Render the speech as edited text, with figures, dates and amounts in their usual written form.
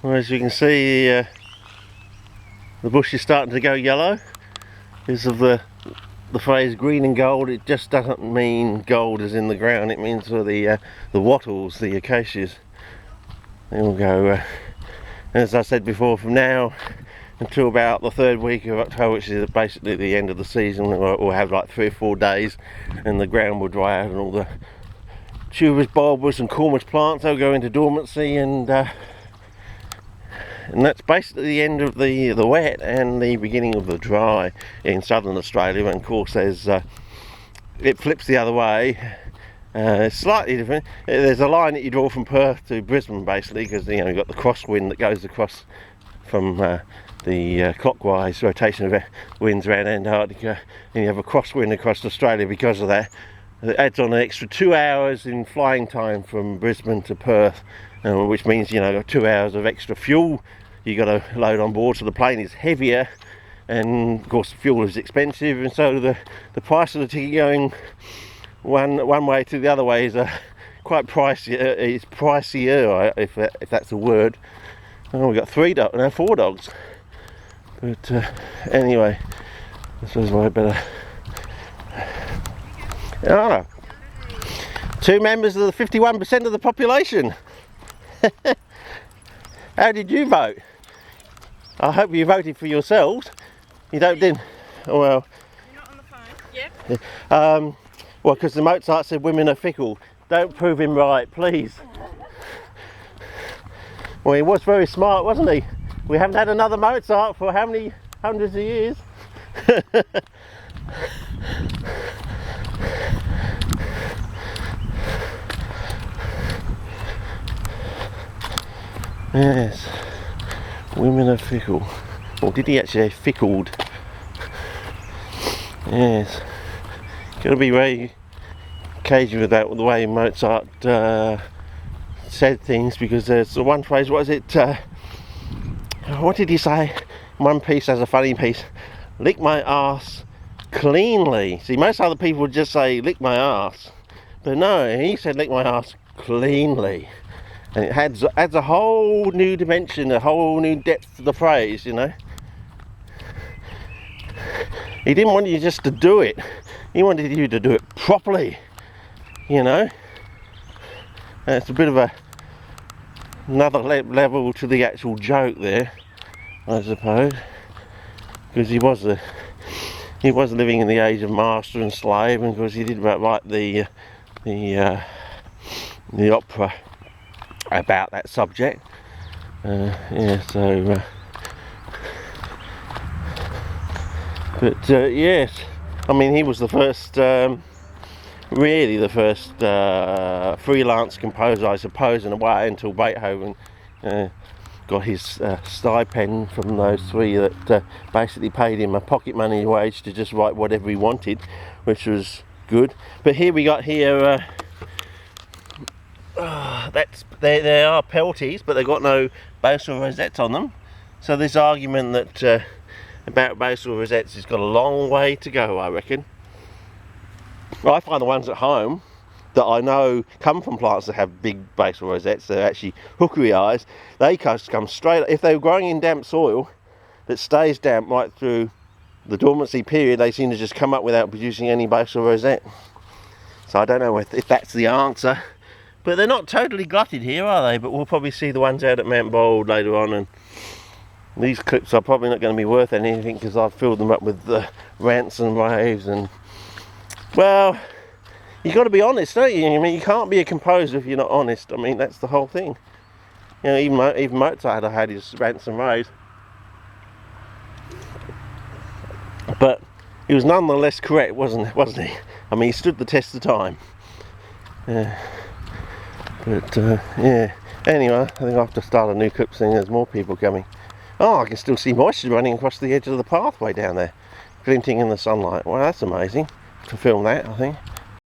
Well, as you can see, the bush is starting to go yellow because of the phrase green and gold. It just doesn't mean gold is in the ground, it means for the wattles, the acacias. They will go, as I said before, from now until about the 3rd week of October, which is basically the end of the season. We'll have like 3 or 4 days and the ground will dry out and all the tubers, bulbous and cormous plants, they'll go into dormancy, and that's basically the end of the wet and the beginning of the dry in southern Australia. And of course there's it flips the other way. It's slightly different. There's a line that you draw from Perth to Brisbane basically, because you've got the crosswind that goes across from the clockwise rotation of winds around Antarctica, and you have a crosswind across Australia because of that. It adds on an extra 2 hours in flying time from Brisbane to Perth, which means 2 hours of extra fuel you got to load on board, so the plane is heavier, and of course fuel is expensive, and so the price of the ticket going one way to the other way is quite pricey. It's pricier, if that's a word. Oh, we've got 4 dogs, but anyway, I suppose I better. Oh, 2 members of the 51% of the population. How did you vote? I hope you voted for yourselves. You didn't? Oh, well. You're not on the phone? Yeah. Well, because the Mozart said women are fickle. Don't prove him right, please. Well, he was very smart, wasn't he? We haven't had another Mozart for how many hundreds of years? Yes, women are fickle. Or did he actually say fickled? Yes, got to be very cagey with that, with the way Mozart said things, because there's the one phrase, what is it? What did he say? One piece has a funny piece. Lick my arse cleanly. See, most other people would just say lick my arse, but no, he said lick my arse cleanly. And it adds a whole new dimension, a whole new depth to the phrase, He didn't want you just to do it. He wanted you to do it properly, And it's a bit of another level to the actual joke there, I suppose. Because he was living in the age of master and slave, and of course he did write the opera about that subject. Yes, I mean, he was the first, really the first freelance composer, I suppose, in a way, until Beethoven got his stipend from those 3 that basically paid him a pocket money wage to just write whatever he wanted, which was good. But here we got here. They are pelties, but they've got no basal rosettes on them. So this argument that about basal rosettes has got a long way to go, I reckon. Well, I find the ones at home that I know come from plants that have big basal rosettes, they're actually hookery eyes, they just come straight. If they're growing in damp soil that stays damp right through the dormancy period, they seem to just come up without producing any basal rosette. So I don't know if that's the answer. But they're not totally glutted here, are they? But we'll probably see the ones out at Mount Bold later on, and these clips are probably not going to be worth anything because I've filled them up with rants and raves. And well, you've got to be honest, don't you? I mean, you can't be a composer if you're not honest. I mean, that's the whole thing. Even Mozart had his rants and raves, but he was nonetheless correct, wasn't he? I mean, he stood the test of time. But yeah, anyway, I think I'll have to start a new clip soon. There's more people coming. Oh, I can still see moisture running across the edge of the pathway down there, glinting in the sunlight. Well, that's amazing to film that, I think.